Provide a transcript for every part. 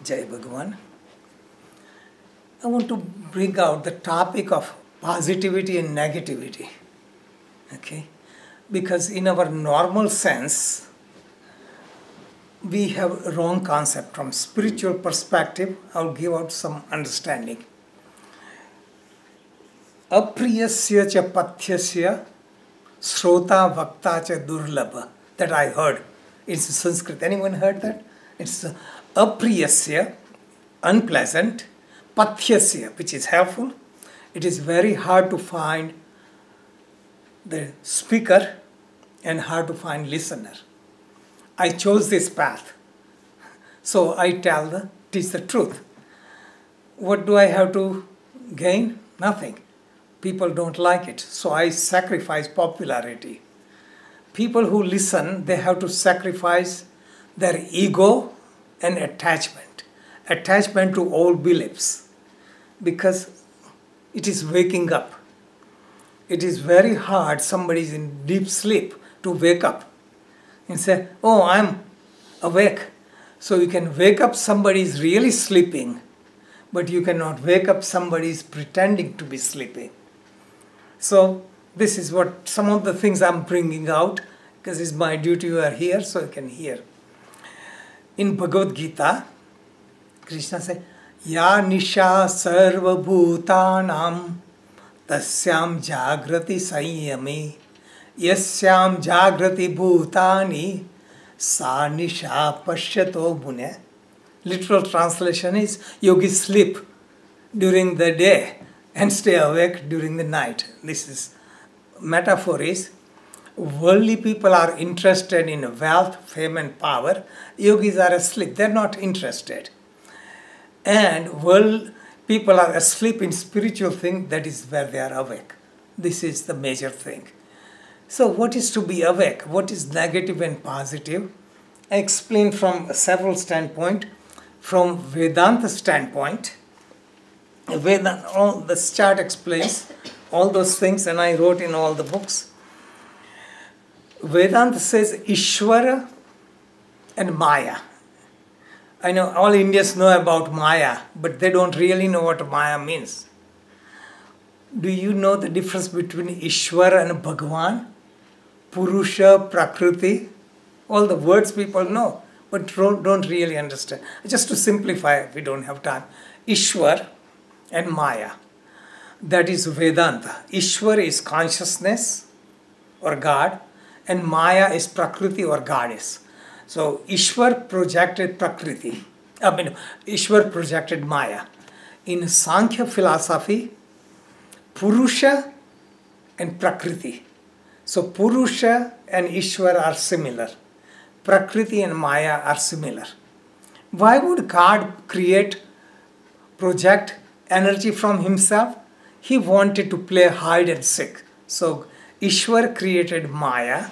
Jai Bhagavan. I want to bring out the topic of positivity and negativity. Okay? Because in our normal sense, we have a wrong concept. From spiritual perspective, I'll give out some understanding. Apriyasya cha pathyasya shrota vakta cha durlabha. That I heard. It's Sanskrit. Anyone heard that? It's apriyasya, unpleasant, pathyasya, which is helpful. It is very hard to find the speaker and hard to find listener. I chose this path. So I teach the truth. What do I have to gain? Nothing. People don't like it. So I sacrifice popularity. People who listen, they have to sacrifice their ego and attachment. Attachment to old beliefs. Because it is waking up. It is very hard, somebody is in deep sleep, to wake up and say, oh, I'm awake. So you can wake up somebody is really sleeping, but you cannot wake up somebody is pretending to be sleeping. So this is what some of the things I'm bringing out, because it's my duty, you are here, so you can hear. In Bhagavad Gita, Krishna said, Ya nisha sarva bhutanam tasyam jagrati sanyami yasyam jagrati bhutani sa nisha pashyato bune. Literal translation is, yogis sleep during the day and stay awake during the night. This is metaphor is, worldly people are interested in wealth, fame and power. Yogis are asleep. They're not interested. And world people are asleep in spiritual thing, that is where they are awake. This is the major thing. So what is to be awake? What is negative and positive? I explained from several standpoints. From Vedanta standpoint, all this chart explains all those things, and I wrote in all the books. Vedanta says Ishvara and Maya. I know all Indians know about Maya, but they don't really know what Maya means. Do you know the difference between Ishvara and Bhagavan? Purusha, Prakriti, all the words people know, but don't really understand. Just to simplify, we don't have time. Ishwar and Maya. That is Vedanta. Ishwar is consciousness or God, and Maya is Prakriti or goddess. So Ishwar projected Prakriti. Ishwar projected Maya. In Sankhya philosophy, Purusha and Prakriti. So Purusha and Ishwar are similar. Prakriti and Maya are similar. Why would God project energy from himself? He wanted to play hide and seek. So Ishwar created Maya,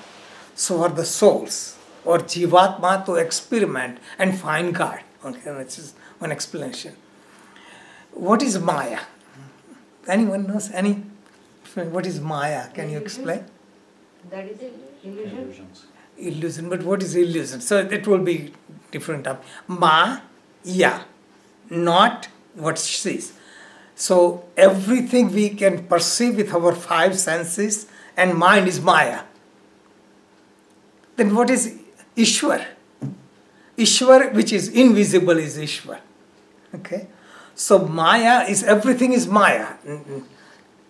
so are the souls or Jivatma to experiment and find God. Okay, that's just one explanation. What is Maya? Anyone knows? What is Maya? Can you explain? That is illusion. Illusion, but what is illusion? So it will be different. Maya, not what she sees. So everything we can perceive with our five senses and mind is Maya. Then what is Ishwar? Ishwar, which is invisible, is Ishwar. Okay? So Maya is, everything is Maya.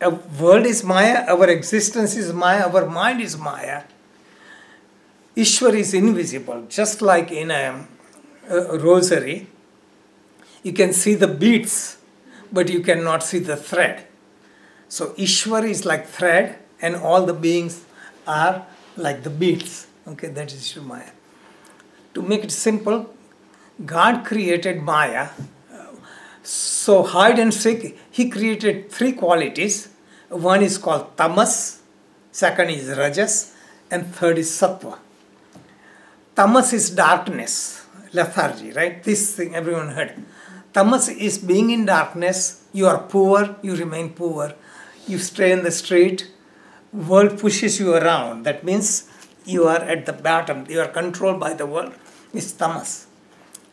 Our world is Maya, our existence is Maya, our mind is Maya. Ishwar is invisible, just like in a rosary. You can see the beads, but you cannot see the thread. So Ishwar is like thread, and all the beings are like the beads. Okay, that is Maya. To make it simple, God created Maya. So hide and seek, he created three qualities. One is called tamas, second is rajas, and third is sattva. Tamas is darkness, lethargy, right? This thing everyone heard. Tamas is being in darkness. You are poor, you remain poor. You stay in the street, world pushes you around. That means you are at the bottom. You are controlled by the world. It's tamas.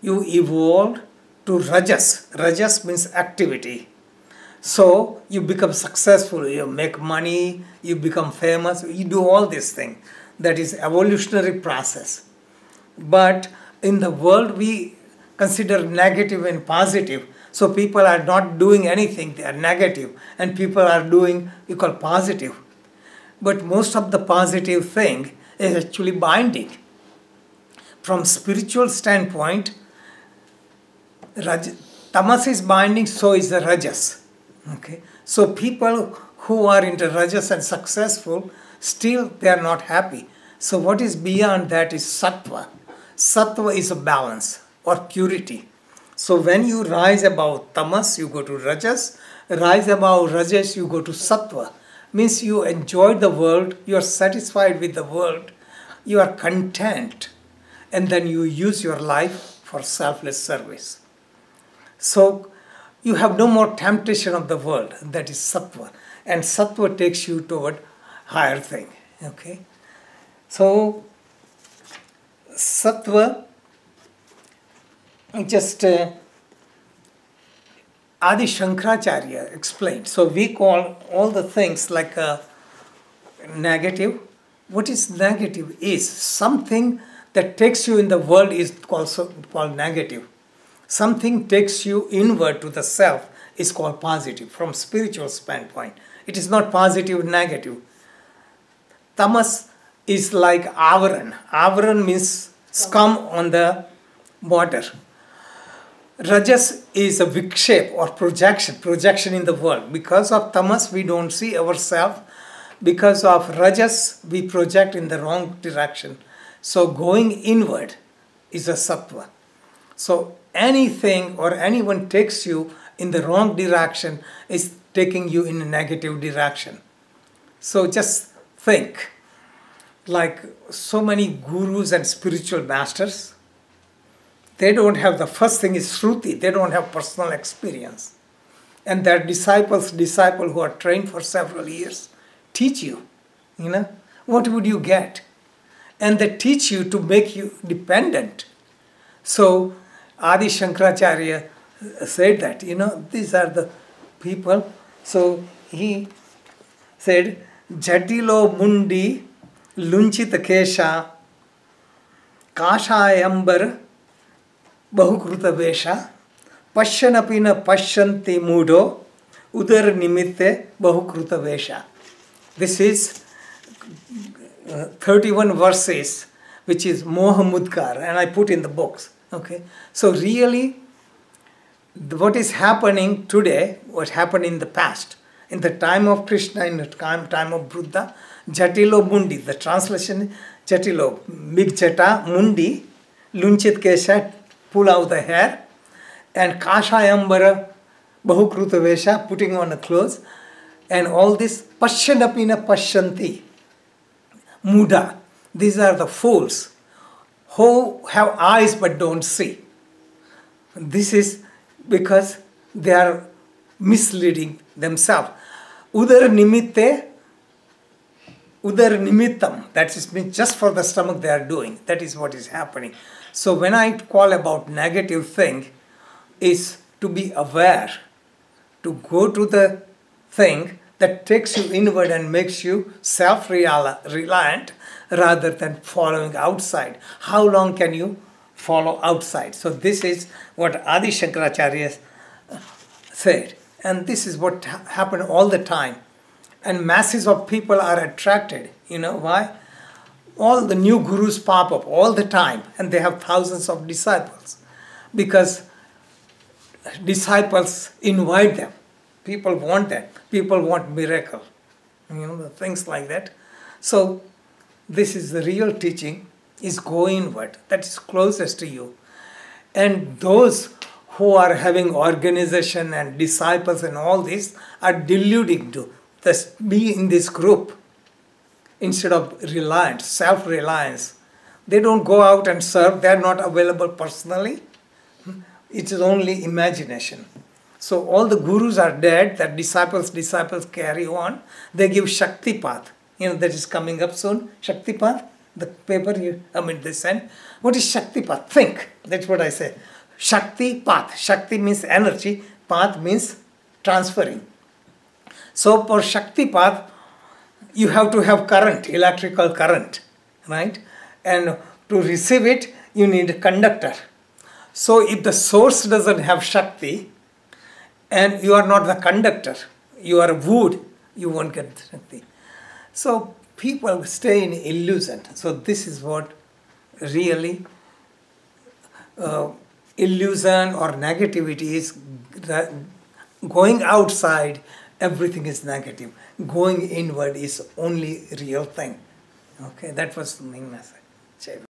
You evolved to rajas. Rajas means activity. So you become successful, you make money, you become famous, you do all these things. That is evolutionary process. But in the world we consider negative and positive. So people are not doing anything, they are negative, and people are doing, you call positive. But most of the positive thing is actually binding. From spiritual standpoint, tamas is binding, so is the rajas. Okay, so people who are into rajas and successful, still they are not happy. So what is beyond that is sattva. Sattva is a balance or purity. So when you rise above tamas, you go to rajas. Rise above rajas, you go to sattva. Means you enjoy the world, you are satisfied with the world, you are content, and then you use your life for selfless service. So you have no more temptation of the world, that is sattva. And sattva takes you toward higher thing. Okay? So sattva, just Adi Shankaracharya explained. So we call all the things like negative. What is negative is something that takes you in the world is also called negative. Something takes you inward to the self is called positive from spiritual standpoint. It is not positive, negative. Tamas is like avaran. Avaran means scum on the water. Rajas is a vikshepa or projection in the world. Because of tamas, we don't see ourselves. Because of rajas, we project in the wrong direction. So going inward is a sattva. So anything or anyone takes you in the wrong direction is taking you in a negative direction. So just think, like so many gurus and spiritual masters, they don't have, the first thing is Shruti, they don't have personal experience. And their disciple who are trained for several years, teach you, what would you get? And they teach you to make you dependent. So Adi Shankaracharya said that, these are the people. So he said, Jatilo Mundi Lunchita Kesha Kashayambar Bahukruta Vesha Pashanapina Pashanti Mudo Udar Nimitte Bahukruta Vesha. This is 31 verses, which is Mohamudkar, and I put in the books. Okay, so really, what is happening today, what happened in the past, in the time of Krishna, in the time of Buddha, Jatilo Mundi, the translation Jatilo, big jata, Mundi, Lunchit Kesha, pull out the hair, and Kashayambara, Bahukruta Vesha, putting on the clothes, and all this Pashanapina Pashanti, Muda, these are the fools who have eyes but don't see. This is because they are misleading themselves. Udar nimittam, that is just for the stomach they are doing. That is what is happening. So when I call about negative thing, is to be aware, to go to the thing that takes you inward and makes you self-reliant rather than following outside. How long can you follow outside? So this is what Adi Shankaracharya said. And this is what happened all the time. And masses of people are attracted. You know why? All the new gurus pop up all the time, and they have thousands of disciples. Because disciples invite them. People want that. People want miracle. Things like that. So this is the real teaching, is go inward. That is closest to you. And those who are having organization and disciples and all this are deluding to be in this group instead of reliant, self-reliance. They don't go out and serve. They are not available personally. It is only imagination. So all the gurus are dead, that disciples carry on. They give Shaktipat. That is coming up soon. Shaktipat, the paper they send. What is Shaktipat? Think. That's what I say. Shakti, path. Shakti means energy, path means transferring. So for Shakti path, you have to have current, electrical current, right? And to receive it, you need a conductor. So if the source doesn't have Shakti, and you are not the conductor, you are wood, you won't get Shakti. So people stay in illusion. So this is what really illusion or negativity is. Going outside, everything is negative. Going inward is only real thing. Okay, that was the main message.